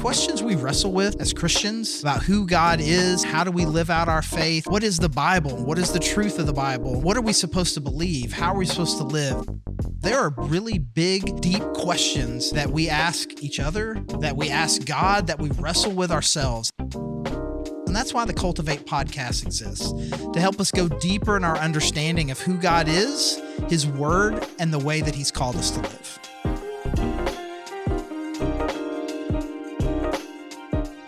questions we wrestle with as Christians about who God is, how do we live out our faith, what is the Bible, what is the truth of the Bible, what are we supposed to believe, how are we supposed to live. There are really big, deep questions that we ask each other, that we ask God, that we wrestle with ourselves. And that's why the Cultivate podcast exists, to help us go deeper in our understanding of who God is, His Word, and the way that He's called us to live.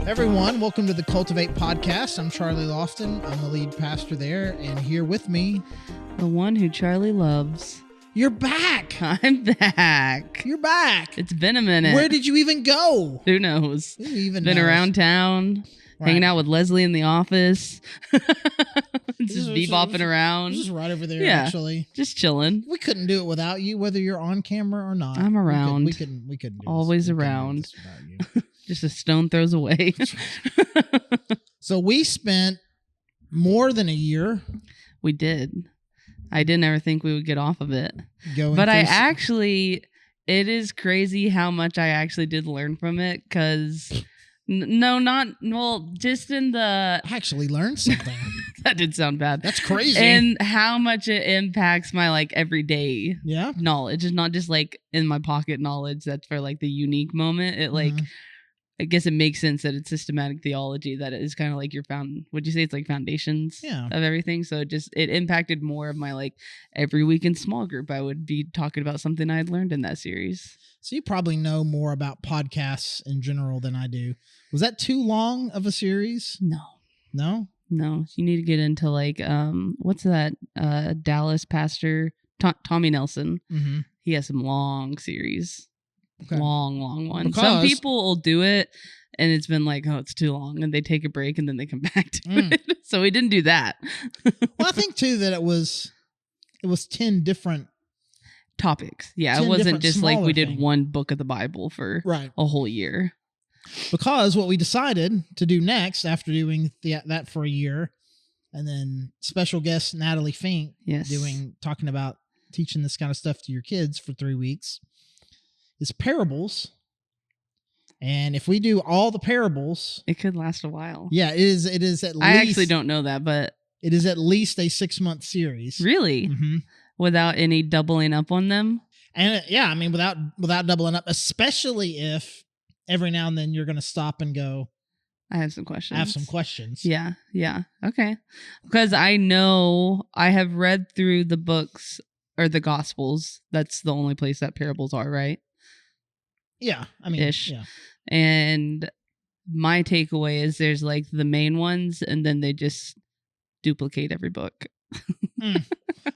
Everyone, welcome to the Cultivate podcast. I'm Charlie Loften. I'm the lead pastor there, and here with me, the one who Charlie loves. You're back. I'm back. You're back. It's been a minute. Where did you even go? Who knows? Who even been knows? Around town, right. Hanging out with Leslie in the office. Just bebopping around. Just right over there, actually. Just chilling. We couldn't do it without you, whether you're on camera or not. I'm around. We couldn't do always this. around. Just a stone throws away. So we spent more than a year. We did. I didn't ever think we would get off of it. But it is crazy how much I actually did learn from it, because just in the... I actually learned something. That did sound bad. That's crazy. And how much it impacts my everyday knowledge. It's not just in my pocket knowledge that's for the unique moment. It I guess it makes sense that it's systematic theology, that it is kind of your would you say it's foundations of everything? So it impacted more of my every week in small group. I would be talking about something I had learned in that series. So you probably know more about podcasts in general than I do. Was that too long of a series? No. No? No. You need to get into what's that Dallas pastor, Tommy Nelson. Mm-hmm. He has some long series. Okay. Long one. Some people will do it and it's been it's too long, and they take a break and then they come back to it. So we didn't do that. Well, I think too that it was 10 different topics. Yeah, it wasn't just we did things. One book of the Bible for a whole year. Because what we decided to do next, after doing that for a year, and then special guest Natalie Fink talking about teaching this kind of stuff to your kids for 3 weeks, is parables. And if we do all the parables, it could last a while. Yeah, it is at least... I actually don't know that, but... It is at least a 6-month series. Really? Mm-hmm. Without any doubling up on them? And without doubling up, especially if every now and then you're going to stop and go, I have some questions. Yeah. Okay. Because I know I have read through the books or the Gospels. That's the only place that parables are, right? Yeah. Ish. Yeah. And my takeaway is there's the main ones, and then they just duplicate every book.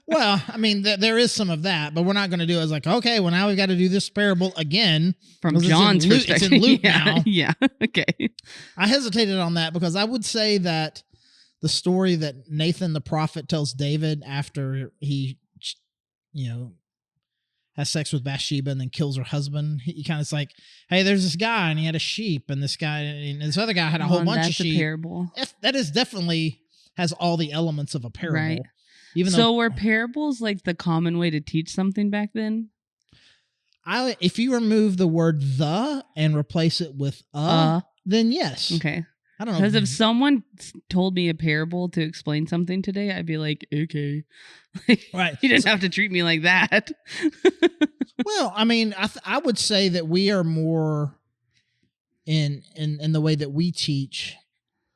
Well, there is some of that, but we're not going to do it as okay, well, now we've got to do this parable again. From John's perspective. It's in Luke now. Yeah. Okay. I hesitated on that because I would say that the story that Nathan the prophet tells David after he, has sex with Bathsheba and then kills her husband, he kind of is hey, there's this guy and he had a sheep, and this guy and this other guy had a whole bunch of sheep. That's a parable. That is definitely has all the elements of a parable. Right. So were parables the common way to teach something back then? If you remove the word "the" and replace it with then yes. Okay. I don't know. Because if someone told me a parable to explain something today, I'd be okay. Right. You didn't have to treat me like that. Well, I would say that we are more in the way that we teach.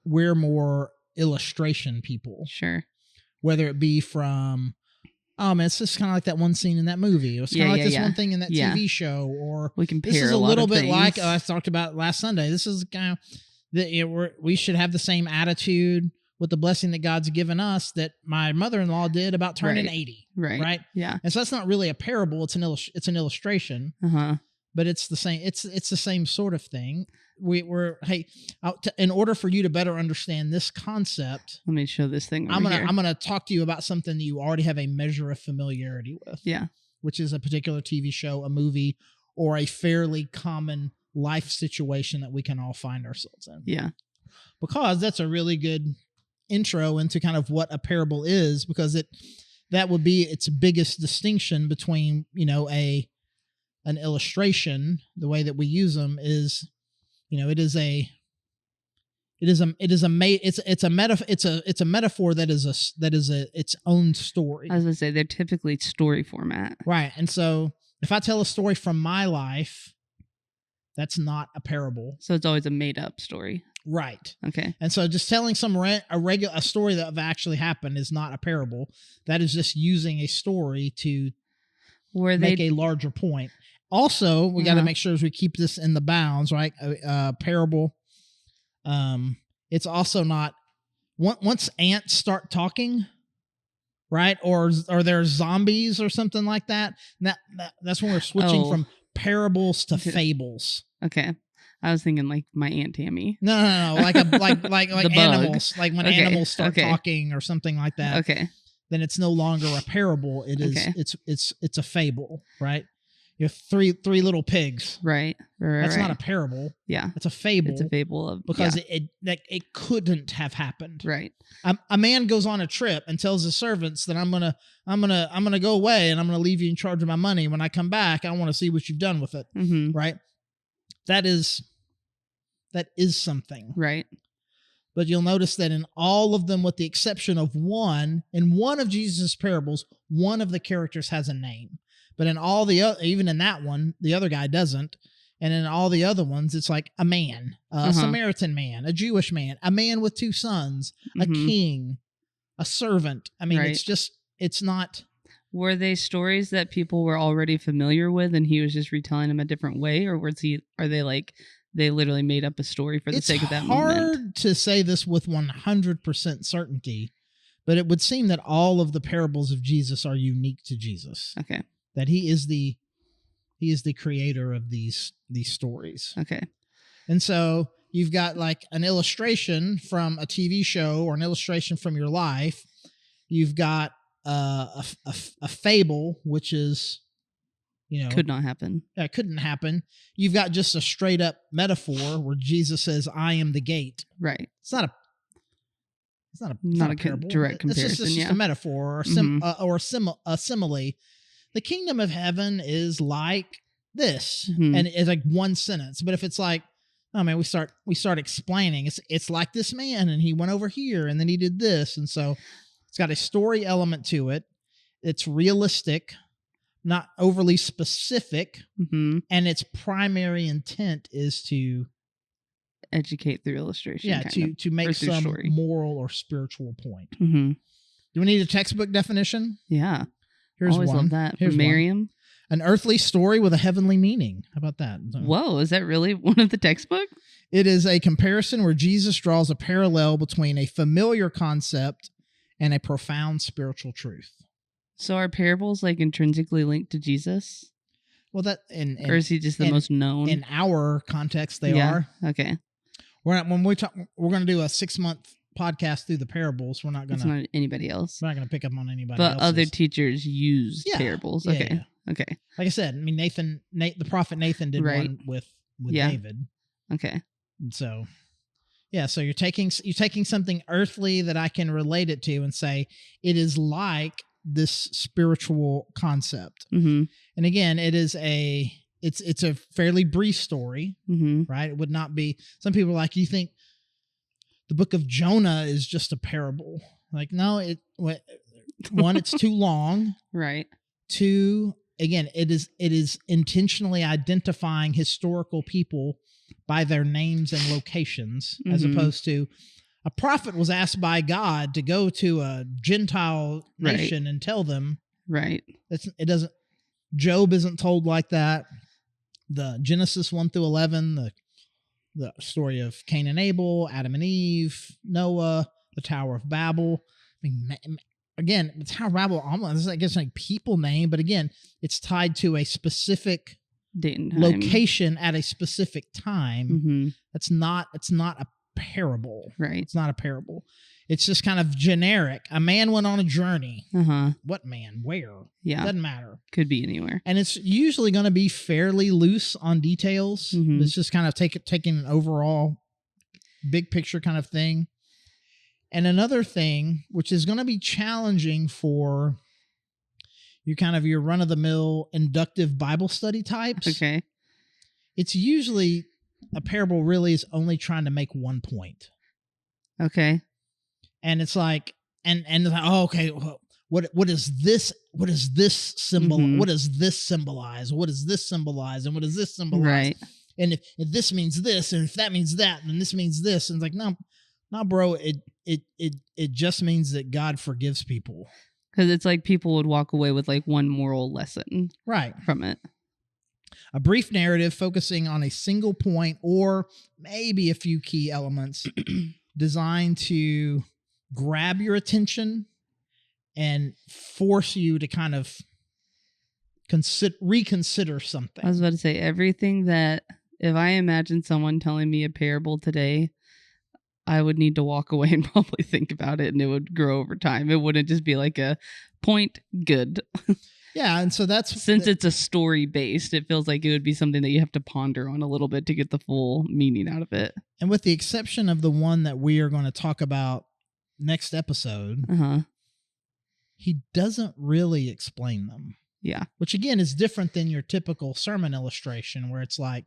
We're more illustration people. Sure. Whether it be from, it's just kind of like that one scene in that movie. It was kind of this one thing in that TV show, or we compare this is a little bit things. like I talked about last Sunday. This is kind of that we should have the same attitude with the blessing that God's given us that my mother-in-law did about turning 80. Right. Yeah. And so that's not really a parable. It's an illustration. But it's the same. It's the same sort of thing. In order for you to better understand this concept, let me show this thing. I'm gonna talk to you about something that you already have a measure of familiarity with. Yeah, which is a particular TV show, a movie, or a fairly common life situation that we can all find ourselves in. Yeah, because that's a really good intro into kind of what a parable is, because that would be its biggest distinction between an illustration. The way that we use them is it's a metaphor that is its own story. I was gonna say they're typically story format, right? And so if I tell a story from my life, that's not a parable. So it's always a made up story, right? Okay. And so just telling a story that actually happened is not a parable. That is just using a story to make a larger point. Also, we got to make sure as we keep this in the bounds, right? Parable. It's also not once ants start talking, right? Or there's zombies or something like that. That's when we're switching from parables to fables. Okay. I was thinking like my Aunt Tammy. No. Like animals. Like when animals start talking or something like that. Okay. Then it's no longer a parable. It is it's a fable, right? You have three little pigs. Right. That's not a parable. Yeah. It's a fable. It's a fable because it couldn't have happened. Right. A man goes on a trip and tells his servants that I'm gonna go away and I'm gonna leave you in charge of my money. When I come back, I want to see what you've done with it. Mm-hmm. Right. That is something. Right. But you'll notice that in all of them, with the exception of one of Jesus' parables, one of the characters has a name. But in all the other, even in that one, the other guy doesn't. And in all the other ones, it's like a man, a Samaritan man, a Jewish man, a man with two sons, a king, a servant. I mean, it's not. Were they stories that people were already familiar with and he was just retelling them a different way? Or are they like, they literally made up a story for the sake of that moment? It's hard to say this with 100% certainty, but it would seem that all of the parables of Jesus are unique to Jesus. Okay. That he is the creator of these stories. Okay. And so you've got like an illustration from a TV show or an illustration from your life. You've got a fable, which is, could not happen. That couldn't happen. You've got just a straight up metaphor where Jesus says, "I am the gate." Right. It's not a parable. Direct comparison. It's just a metaphor or a simile. The kingdom of heaven is like this, and it's like one sentence. But if it's like, oh man, we start explaining. It's like this man, and he went over here, and then he did this, and so it's got a story element to it. It's realistic, not overly specific, and its primary intent is to educate through illustration. Yeah, to make some story. Moral or spiritual point. Mm-hmm. Do we need a textbook definition? Yeah. Here's Always one. Love that. Here's from Merriam. An earthly story with a heavenly meaning. How about that? Whoa, is that really one of the textbooks? It is a comparison where Jesus draws a parallel between a familiar concept and a profound spiritual truth. So are parables like intrinsically linked to Jesus? Well, that or is he just the most known? In our context, they are. Okay. We're going to do a 6-month podcast through the parables. We're not going to. It's not anybody else. We're not going to pick up on anybody else. But other teachers use parables. Okay. Yeah. Okay. Like I said, I mean, the prophet Nathan did one with David. Okay. And so, so you're taking something earthly that I can relate it to and say it is like this spiritual concept. Mm-hmm. And again, it's a fairly brief story, right? It would not be. Some people are like, you think the book of Jonah is just a parable? Like, no. One, it's too long. Right. Two, again, it is intentionally identifying historical people by their names and locations, as opposed to a prophet was asked by God to go to a Gentile nation and tell them. Right. It doesn't. Job isn't told like that. The Genesis 1-11, the story of Cain and Abel, Adam and Eve, Noah, the Tower of Babel. I mean, again, the Tower of Babel almost, I guess, like people name, but again, it's tied to a specific date and time. Location at a specific time. It's not a parable. Right. It's not a parable. It's just kind of generic. A man went on a journey. What man? Where? Yeah. Doesn't matter. Could be anywhere. And it's usually going to be fairly loose on details. It's just kind of taking an overall big picture kind of thing. And another thing, which is going to be challenging for your run-of-the-mill inductive Bible study types. Okay. It's usually a parable really is only trying to make one point. Okay. And it's like, and it's like, oh, okay, well, what is this? What is this symbol? Mhm. What does this symbolize? What does this symbolize? And what does this symbolize? Right. And if this means this, and if that means that, then this means this. And it's like, no, bro, it just means that God forgives people. Because it's like people would walk away with like one moral lesson, right, from it. A brief narrative focusing on a single point or maybe a few key elements designed to grab your attention and force you to kind of reconsider something. I was about to say, everything that, if I imagine someone telling me a parable today, I would need to walk away and probably think about it, and it would grow over time. It wouldn't just be like a point, good. Yeah, and so that's... Since it's a story-based, it feels like it would be something that you have to ponder on a little bit to get the full meaning out of it. And with the exception of the one that we are going to talk about next episode, he doesn't really explain them. Yeah. Which, again, is different than your typical sermon illustration where it's like,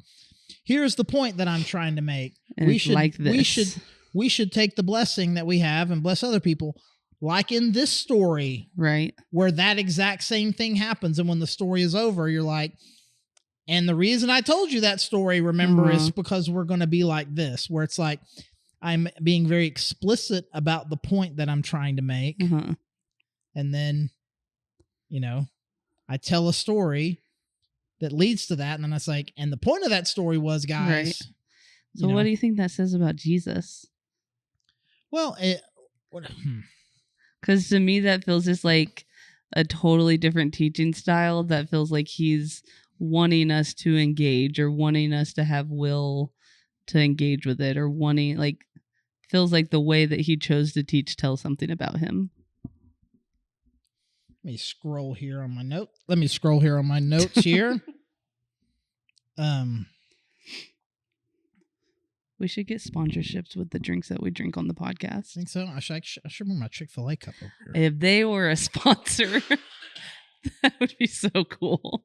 here's the point that I'm trying to make. And we should like this. We should take the blessing that we have and bless other people, like in this story, right? Where that exact same thing happens. And when the story is over, you're like, and the reason I told you that story, remember, is because we're going to be like this, where it's like, I'm being very explicit about the point that I'm trying to make. And then, I tell a story that leads to that. And then it's like, and the point of that story was, guys. Right. So what do you think that says about Jesus? Well, because to me, that feels just like a totally different teaching style that feels like he's wanting us to engage or wanting us to have will to engage with it, or wanting, like, feels like the way that he chose to teach tells something about him. Let me scroll here on my note. Let me scroll here on my notes here. We should get sponsorships with the drinks that we drink on the podcast. Think so? I should bring my Chick-fil-A cup over here. If they were a sponsor, that would be so cool.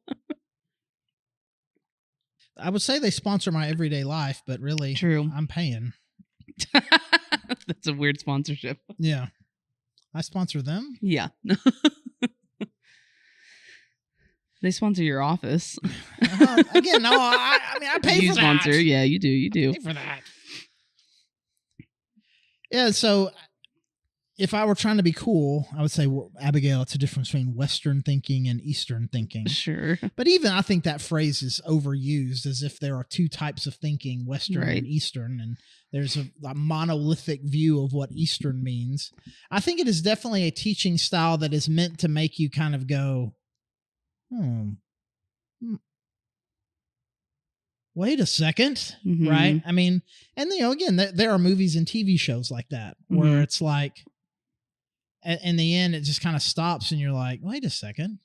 I would say they sponsor my everyday life, but really, true, I'm paying. That's a weird sponsorship. Yeah. I sponsor them? Yeah. They sponsor your office. Again, no, I mean, I pay for sponsor. that. Yeah, you do. You do. I pay for that. Yeah, so if I were trying to be cool, I would say, well, Abigail, it's a difference between Western thinking and Eastern thinking. Sure. But even I think that phrase is overused, as if there are two types of thinking, Western and Eastern, and there's a monolithic view of what Eastern means. I think it is definitely a teaching style that is meant to make you kind of go, wait a second, right? I mean, and again, there are movies and TV shows like that where it's like, in the end, it just kind of stops and you're like, wait a second,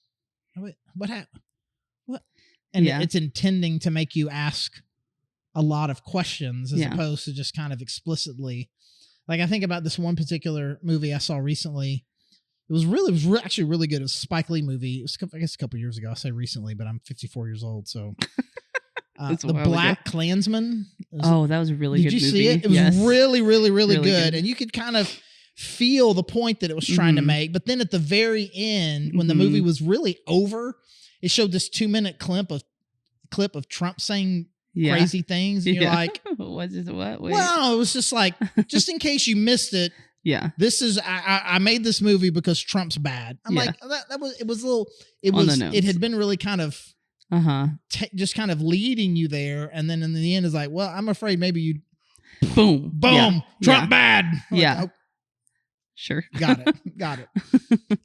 what happened? What? And it's intending to make you ask a lot of questions as opposed to just kind of explicitly. Like, I think about this one particular movie I saw recently. It was actually really good. It was a Spike Lee movie. It was, I guess, a couple years ago. I say recently, but I'm 54 years old, so. The Black Klansman. That was a really good movie. Did you see it? It was really, really, really good. And you could kind of feel the point that it was trying to make. But then at the very end, when the movie was really over, it showed this 2-minute clip of Trump saying crazy things. And you're like, what? Wait. Well, it was just like, just in case you missed it. Yeah. This is, I made this movie because Trump's bad. I'm like, it had been really kind of, just kind of leading you there. And then in the end is like, well, I'm afraid maybe you boom, Trump bad. Like, sure. Got it.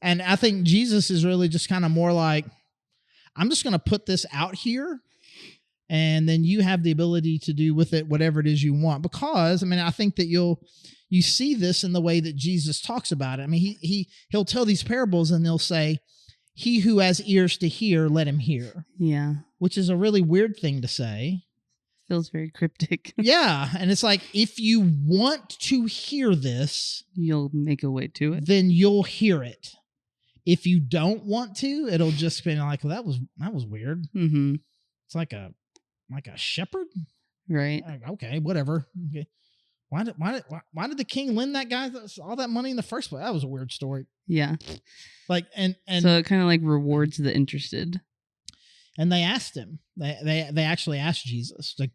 And I think Jesus is really just kind of more like, I'm just going to put this out here. And then you have the ability to do with it whatever it is you want. Because, I mean, I think that you see this in the way that Jesus talks about it. I mean, he'll tell these parables and they'll say, he who has ears to hear, let him hear. Yeah. Which is a really weird thing to say. Feels very cryptic. Yeah. And it's like, if you want to hear this, you'll make a way to it. Then you'll hear it. If you don't want to, it'll just be like, well, that was weird. Mm-hmm. It's like a shepherd. Right. Okay, whatever. Okay. Why did the king lend that guy all that money in the first place? That was a weird story. Yeah. Like and so it kind of like rewards the interested. And they asked him. They actually asked Jesus, like,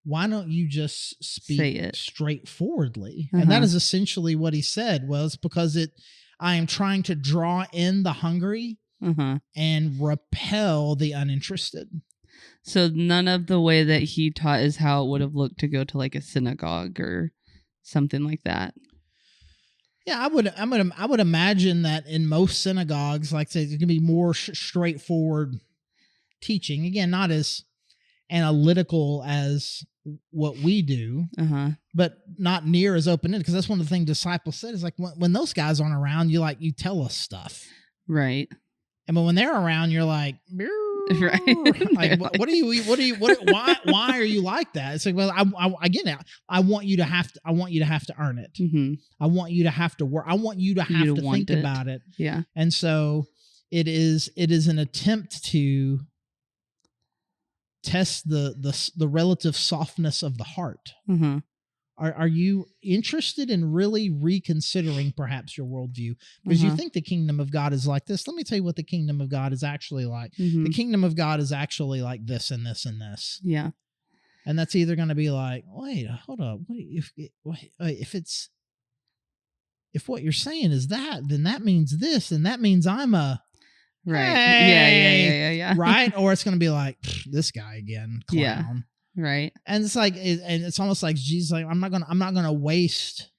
why don't you just speak straightforwardly? And that is essentially what he said. Well, it's because I am trying to draw in the hungry and repel the uninterested. So none of the way that he taught is how it would have looked to go to like a synagogue or something like that. Yeah, I would imagine that in most synagogues, like say, there's gonna be more straightforward teaching. Again, not as analytical as what we do, but not near as open-ended. Because that's one of the things disciples said is like when those guys aren't around, you tell us stuff, right? And but when they're around, you're like. Right. Like, why are you like that? It's like, well, I want you to have to earn it. I want you to have to work. I want you to have to think about it. Yeah. And so it is an attempt to test the relative softness of the heart. Are you interested in really reconsidering perhaps your worldview? Because you think the kingdom of God is like this. Let me tell you what the kingdom of God is actually like. The kingdom of God is actually like this and this and this. Yeah. And that's either going to be like, wait, hold up. If what you're saying is that, then that means this, and that means I'm a right. Hey, yeah. Right? Or it's going to be like this guy again, clown. Yeah. Right. And it's like, and it's almost like Jesus, like, I'm not gonna waste.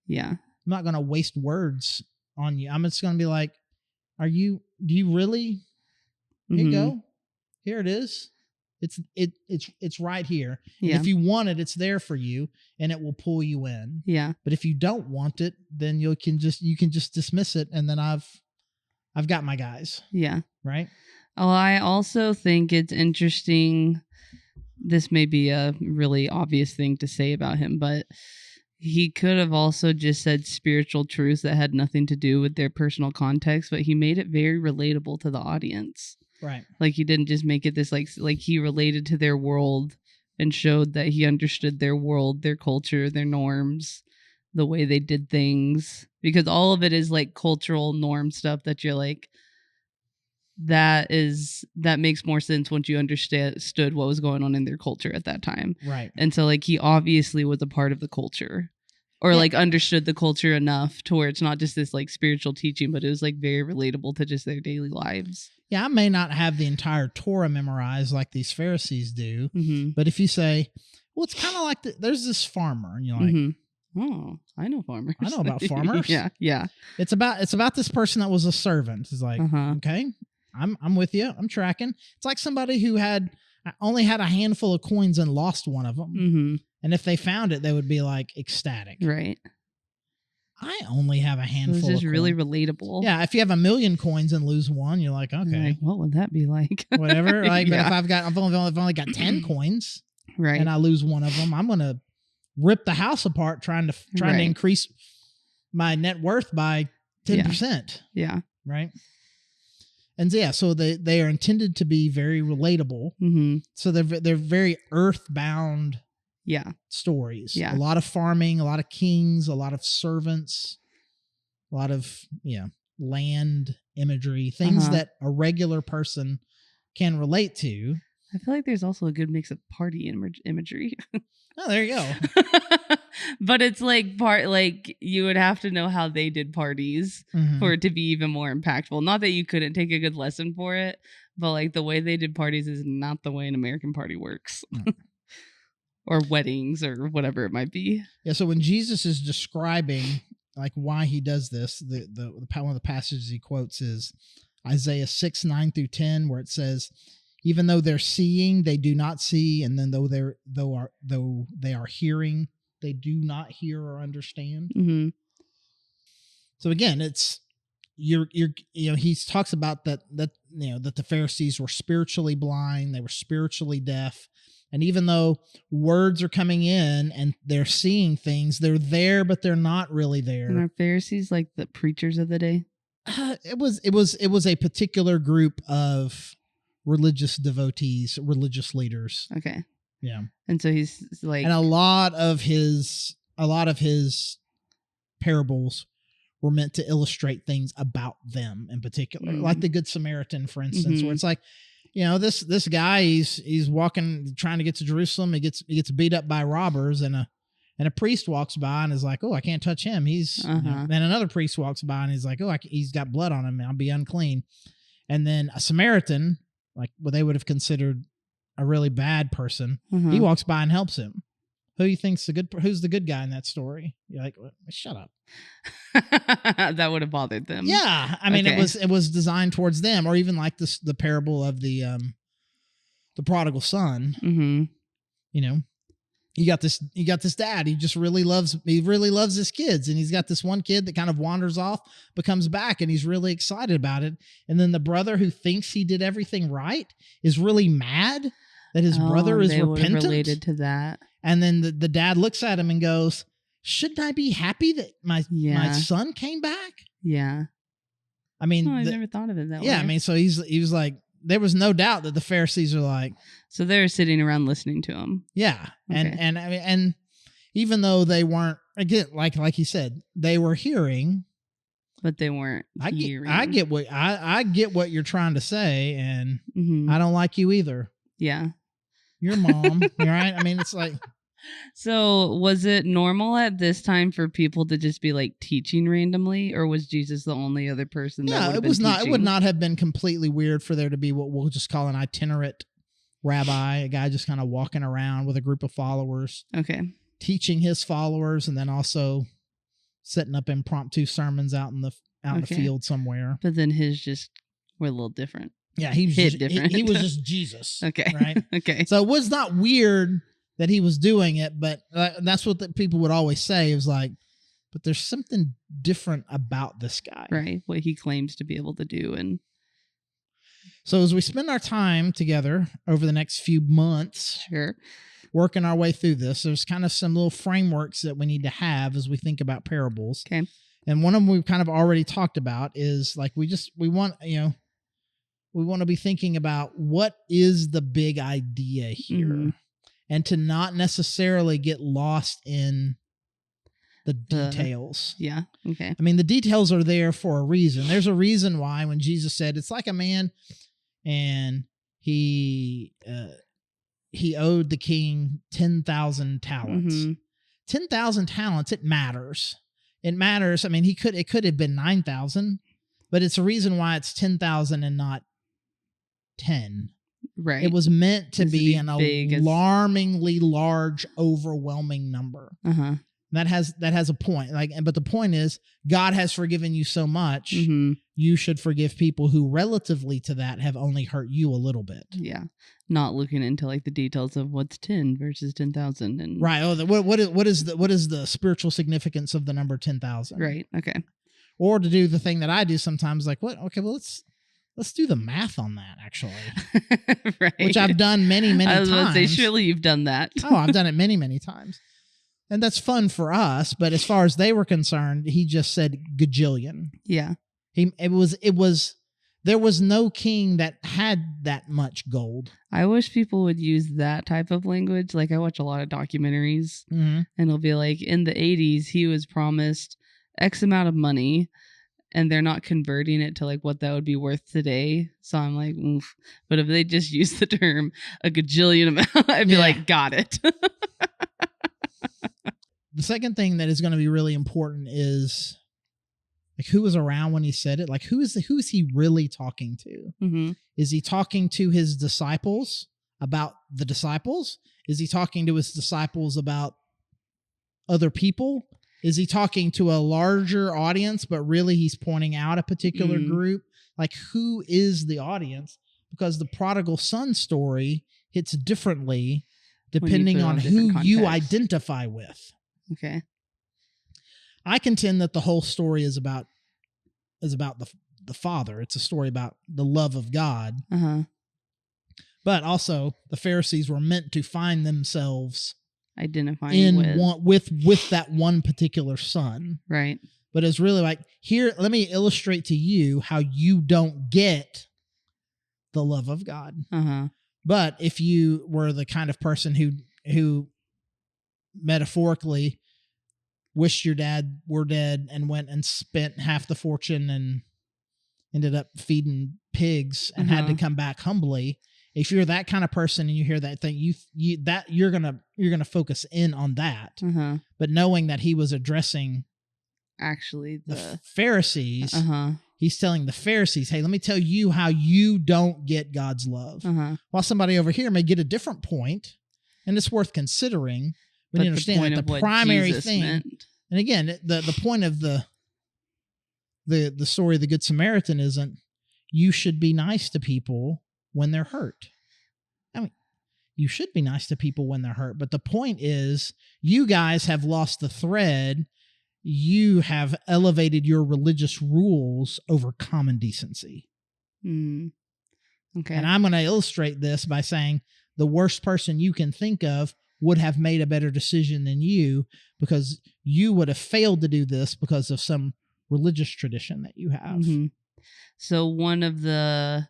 Yeah. I'm not gonna waste words on you. I'm just gonna be like, do you really? Here you go. Here it is. It's right here. Yeah. If you want it, it's there for you, and it will pull you in. Yeah. But if you don't want it, then you can just dismiss it, and then I've got my guys. Yeah. Right. Oh, I also think it's interesting. This may be a really obvious thing to say about him, but he could have also just said spiritual truths that had nothing to do with their personal context, but he made it very relatable to the audience. Right. Like he didn't just make it this like he related to their world and showed that he understood their world, their culture, their norms, the way they did things, because all of it is like cultural norm stuff that you're like, that makes more sense once you understood what was going on in their culture at that time. Right. And so like he obviously was a part of the culture, or like understood the culture enough to where it's not just this like spiritual teaching, but it was like very relatable to just their daily lives. Yeah, I may not have the entire Torah memorized like these Pharisees do, but if you say, well, it's kind of like there's this farmer, and you're like, oh, I know farmers. I know about farmers. Yeah. It's about this person that was a servant. It's like, okay, I'm with you. I'm tracking. It's like somebody who only had a handful of coins and lost one of them. And if they found it, they would be like ecstatic. Right. I only have a handful. It was just really relatable. Yeah. If you have 1,000,000 coins and lose one, you're like, okay, like, what would that be like? Whatever. Like, but if I've only got 10 coins, right, and I lose one of them, I'm gonna rip the house apart trying to increase my net worth by 10%. Yeah. Right. And yeah, so they are intended to be very relatable. So they're very earthbound stories. Yeah. A lot of farming, a lot of kings, a lot of servants, a lot of land imagery, things that a regular person can relate to. I feel like there's also a good mix of party imagery. Oh, there you go. But it's like you would have to know how they did parties for it to be even more impactful. Not that you couldn't take a good lesson for it, but like the way they did parties is not the way an American party works. Or weddings or whatever it might be. Yeah, so when Jesus is describing like why he does this, one of the passages he quotes is Isaiah 6:9-10, where it says, even though they're seeing, they do not see, and then though they are hearing, they do not hear or understand. So again, it's he talks about that the Pharisees were spiritually blind, they were spiritually deaf, and even though words are coming in and they're seeing things, they're there, but they're not really there. And are Pharisees like the preachers of the day? It was a particular group of religious devotees, religious leaders. Okay. Yeah. And so he's like, and a lot of his parables were meant to illustrate things about them in particular, like the Good Samaritan, for instance, where it's like, this guy, he's walking, trying to get to Jerusalem. He gets beat up by robbers, and a priest walks by and is like, "Oh, I can't touch him." Then another priest walks by and he's like, "Oh, he's got blood on him. I'll be unclean." And then a Samaritan, like what they would have considered a really bad person, he walks by and helps him. Who's the good guy in that story? You're like, shut up. That would have bothered them. Yeah. I mean, it was designed towards them, or even like the parable of the prodigal son. You got this dad. He really loves his kids. And he's got this one kid that kind of wanders off, but comes back, and he's really excited about it. And then the brother who thinks he did everything right is really mad that his brother is repentant. Related to that. And then the dad looks at him and goes, "Shouldn't I be happy that my son came back?" Yeah. I mean, I never thought of it that way. Yeah, I mean, so he was like, there was no doubt that the Pharisees are like, so they're sitting around listening to him. Yeah. Okay. And even though they weren't, again, like he said, they were hearing, but they weren't hearing. I get what you're trying to say, and I don't like you either. Yeah. Your mom, right? I mean, it's like. So was it normal at this time for people to just be like teaching randomly, or was Jesus the only other person? Yeah, it was not. It would not have been completely weird for there to be what we'll just call an itinerant rabbi, a guy just kind of walking around with a group of followers. Okay. Teaching his followers, and then also setting up impromptu sermons out in the field somewhere. But then his just were a little different. Yeah, he was different. He was just Jesus. Okay. Right. Okay. So it was not weird that he was doing it, but that's what the people would always say. It was like, but there's something different about this guy. Right. What he claims to be able to do. And so as we spend our time together over the next few months, working our way through this, there's kind of some little frameworks that we need to have as we think about parables. Okay. And one of them we've kind of already talked about is like, we want to be thinking about what is the big idea here, and to not necessarily get lost in the details. Yeah. Okay. I mean, the details are there for a reason. There's a reason why when Jesus said it's like a man and he owed the king 10,000 talents. 10,000 talents, it matters. It matters. I mean, it could have been 9,000, but it's a reason why it's 10,000 and not 10. Right. It was meant to be an alarmingly large, overwhelming number. That has a point. But the point is, God has forgiven you so much. You should forgive people who, relatively to that, have only hurt you a little bit. Yeah, not looking into like the details of what's 10 versus 10,000 and right. Oh, what is the spiritual significance of the number 10,000? Right. Okay. Or to do the thing that I do sometimes, like what? Okay, well let's do the math on that, actually. Right. Which I've done many times. I was about to say, surely you've done that. Oh, I've done it many times. And that's fun for us, but as far as they were concerned, he just said gajillion. Yeah. There was no king that had that much gold. I wish people would use that type of language. Like, I watch a lot of documentaries, and it'll be like, in the 80s, he was promised X amount of money, and they're not converting it to like what that would be worth today. So I'm like, oof. But if they just use the term a gajillion amount, I'd be like, got it. The second thing that is going to be really important is like who was around when he said it. Like who is he really talking to? Is he talking to his disciples about the disciples? Is he talking to his disciples about other people? Is he talking to a larger audience, but really he's pointing out a particular group? Like, who is the audience? Because the prodigal son story hits differently depending on who you identify with. Okay. I contend that the whole story is about the Father. It's a story about the love of God. But also, the Pharisees were meant to find themselves identifying with that one particular son. Right. But it's really like, here, let me illustrate to you how you don't get the love of God. But if you were the kind of person who metaphorically wished your dad were dead and went and spent half the fortune and ended up feeding pigs and had to come back humbly, if you're that kind of person and you hear that thing, you're gonna focus in on that. But knowing that he was addressing actually the Pharisees, he's telling the Pharisees, hey, let me tell you how you don't get God's love. While somebody over here may get a different point, and it's worth considering. We need to understand that the primary thing, and again, the point of the story of the Good Samaritan isn't you should be nice to people when they're hurt. I mean, you should be nice to people when they're hurt, but the point is you guys have lost the thread. You have elevated your religious rules over common decency. Okay. And I'm going to illustrate this by saying the worst person you can think of would have made a better decision than you, because you would have failed to do this because of some religious tradition that you have. So one of the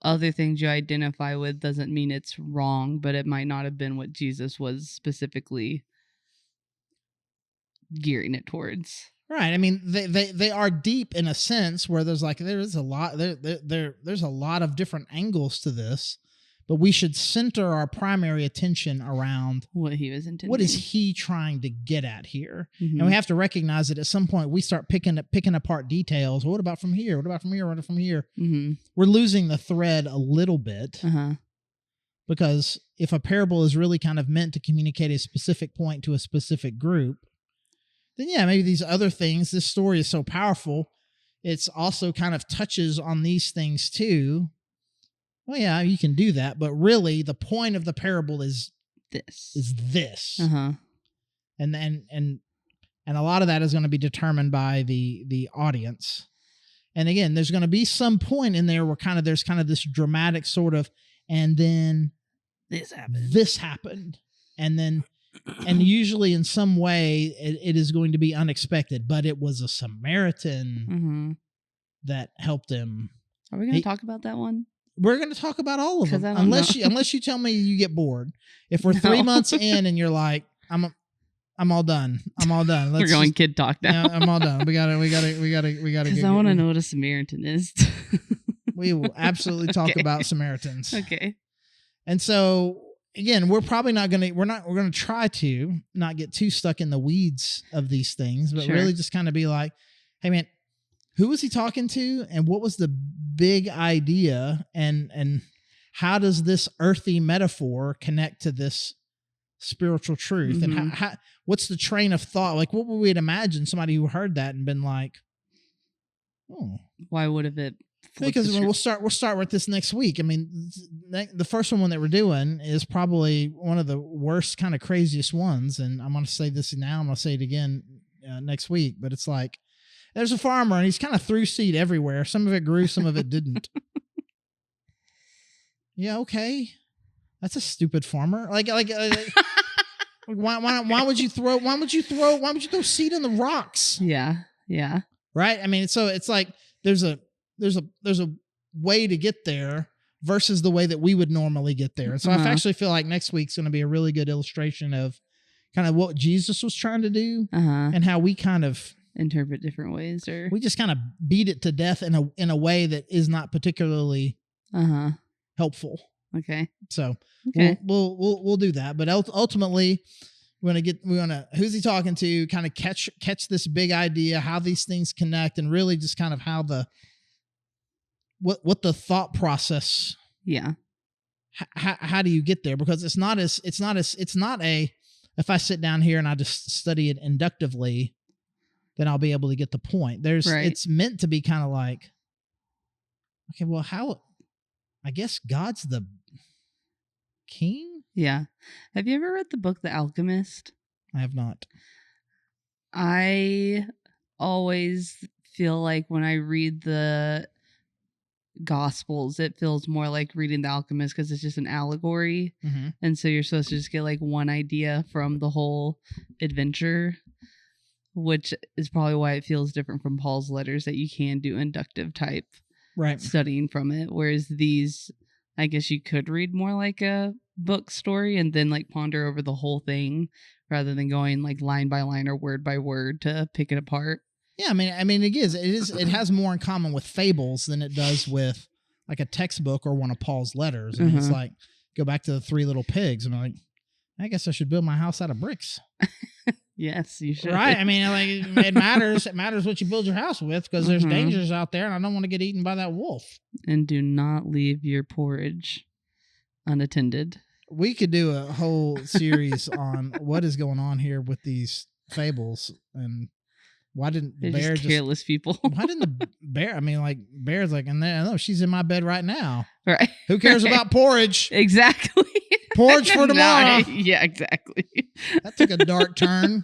other things you identify with doesn't mean it's wrong, but it might not have been what Jesus was specifically gearing it towards. Right. I mean, they are deep in a sense where there's a lot of different angles to this, but we should center our primary attention around what he was intending. What is he trying to get at here? And we have to recognize that at some point we start picking apart details. What about from here? What about from here? What about from here? We're losing the thread a little bit. Because if a parable is really kind of meant to communicate a specific point to a specific group, then yeah, maybe these other things, this story is so powerful, it's also kind of touches on these things too. Well, yeah, you can do that, but really the point of the parable is this. And a lot of that is going to be determined by the audience. And again, there's going to be some point in there where there's this dramatic sort of, and then this happened. And usually in some way it is going to be unexpected, but it was a Samaritan that helped him. Are we going to talk about that one? We're going to talk about all of them, unless you tell me you get bored. If we're 3 months in and you're like, I'm all done. We're going kid talk now. Yeah, I'm all done. We gotta. Because I want to know what a Samaritan is. We will absolutely talk about Samaritans. Okay. And so again, we're probably not going to. We're going to try to not get too stuck in the weeds of these things, but really just kind of be like, hey man, who was he talking to, and what was the big idea, and how does this earthy metaphor connect to this spiritual truth? And how what's the train of thought? Like, what would we imagine somebody who heard that and been like, oh, why would have it? Because we'll start with this next week. I mean, the first one that we're doing is probably one of the worst, kind of craziest ones. And I'm going to say this now. I'm going to say it again next week. But it's like, there's a farmer and he's kind of threw seed everywhere. Some of it grew, some of it didn't. Yeah, okay, that's a stupid farmer. Like why would you throw seed in the rocks? Yeah. Right. I mean, so it's like there's a way to get there versus the way that we would normally get there. And so I actually feel like next week's going to be a really good illustration of kind of what Jesus was trying to do and how we kind of interpret different ways, or we just kind of beat it to death in a way that is not particularly helpful. Okay. So we'll do that. But ultimately we want to who's he talking to, kind of catch this big idea, how these things connect, and really just kind of how what the thought process. Yeah. How do you get there? Because it's not if I sit down here and I just study it inductively, then I'll be able to get the point. It's meant to be kind of like, okay, well, I guess God's the king? Yeah. Have you ever read the book The Alchemist? I have not. I always feel like when I read the Gospels, it feels more like reading The Alchemist because it's just an allegory. And so you're supposed to just get like one idea from the whole adventure, which is probably why it feels different from Paul's letters, that you can do inductive type studying from it. Whereas these, I guess you could read more like a book story and then like ponder over the whole thing rather than going like line by line or word by word to pick it apart. Yeah, I mean, it has more in common with fables than it does with like a textbook or one of Paul's letters. I mean, it's like, go back to the 3 little pigs. I'm like, I guess I should build my house out of bricks. Yes, you should. Right? I mean, like it matters. It matters what you build your house with because there's dangers out there, and I don't want to get eaten by that wolf. And do not leave your porridge unattended. We could do a whole series on what is going on here with these fables and why didn't They're bear just careless people? Why didn't the bear? I mean, like bear's like, and no, she's in my bed right now. Right? Who cares about porridge? Exactly. Porridge for tomorrow. Yeah, exactly. That took a dark turn.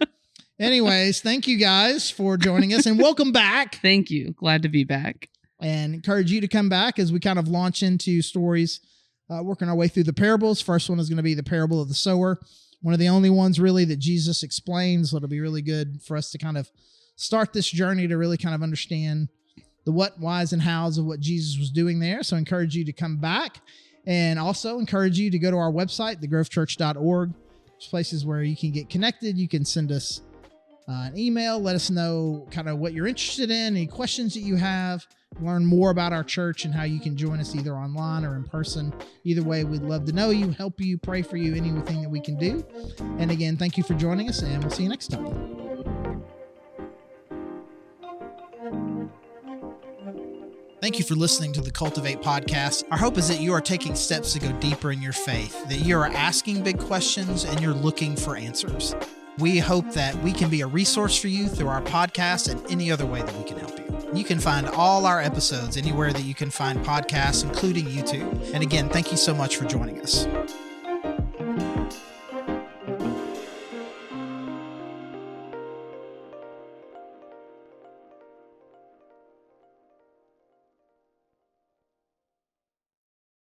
Anyways, thank you guys for joining us and welcome back. Thank you. Glad to be back. And encourage you to come back as we kind of launch into stories, working our way through the parables. First one is going to be the parable of the sower. One of the only ones really that Jesus explains. So it'll be really good for us to kind of start this journey to really kind of understand the what, whys, and hows of what Jesus was doing there. So encourage you to come back and also encourage you to go to our website, thegrovechurch.org. There's places where you can get connected. You can send us an email. Let us know kind of what you're interested in, any questions that you have, learn more about our church and how you can join us either online or in person. Either way, we'd love to know you, help you, pray for you, anything that we can do. And again, thank you for joining us, and we'll see you next time. Thank you for listening to the Cultivate podcast. Our hope is that you are taking steps to go deeper in your faith, that you are asking big questions and you're looking for answers. We hope that we can be a resource for you through our podcast and any other way that we can help you. You can find all our episodes anywhere that you can find podcasts, including YouTube. And again, thank you so much for joining us.